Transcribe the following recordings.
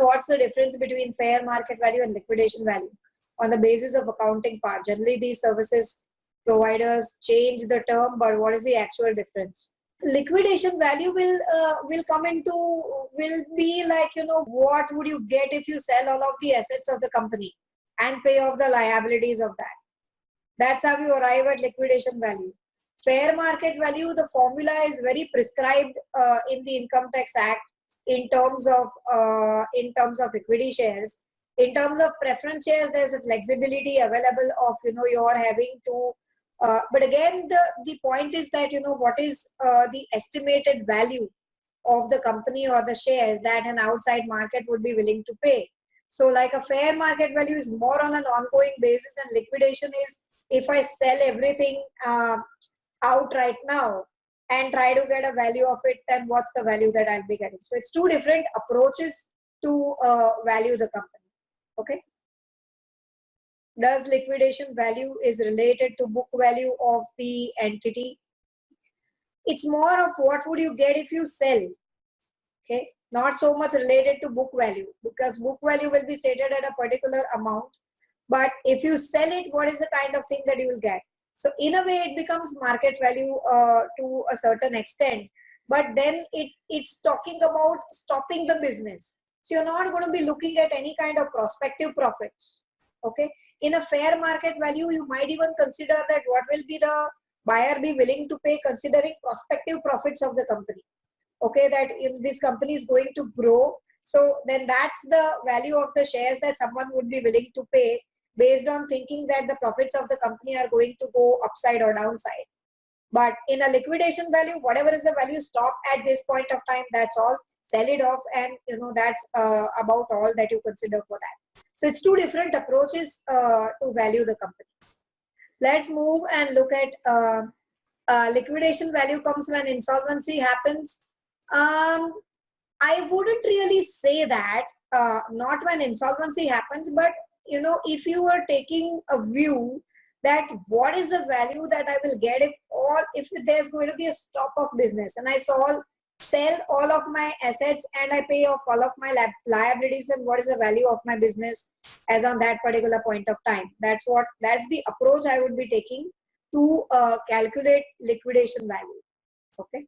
what's the difference between fair market value and liquidation value on the basis of accounting part. Generally, these services providers change the term, but what is the actual difference? Liquidation value will come into, will be like, what would you get if you sell all of the assets of the company and pay off the liabilities of that. That's how you arrive at liquidation value. Fair market value, the formula is very prescribed in the Income Tax Act in terms of equity shares. In terms of preference shares, there's a flexibility available of you're having to. But again, the point is that what is the estimated value of the company or the shares that an outside market would be willing to pay. So like a fair market value is more on an ongoing basis, and liquidation is if I sell everything out right now and try to get a value of it, then what's the value that I'll be getting? So it's two different approaches to value the company. Okay. Does liquidation value is related to book value of the entity? It's more of what would you get if you sell. Okay. Not so much related to book value, because book value will be stated at a particular amount. But if you sell it, what is the kind of thing that you will get? So in a way, it becomes market value to a certain extent. But then it's talking about stopping the business. So you're not going to be looking at any kind of prospective profits. Okay. In a fair market value, you might even consider that what will be the buyer be willing to pay considering prospective profits of the company. Okay, that if this company is going to grow, so then that's the value of the shares that someone would be willing to pay based on thinking that the profits of the company are going to go upside or downside. But in a liquidation value, whatever is the value, stop at this point of time, that's all, sell it off, and that's about all that you consider for that. So it's two different approaches to value the company. Let's move and look at liquidation value comes when insolvency happens. I wouldn't really say that, not when insolvency happens, but if you are taking a view that what is the value that I will get if there's going to be a stop of business and I sell all of my assets and I pay off all of my liabilities, and what is the value of my business as on that particular point of time. That's the approach I would be taking to calculate liquidation value. Okay.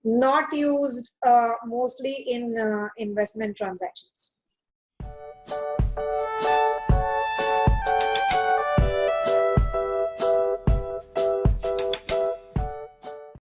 Not used mostly in investment transactions.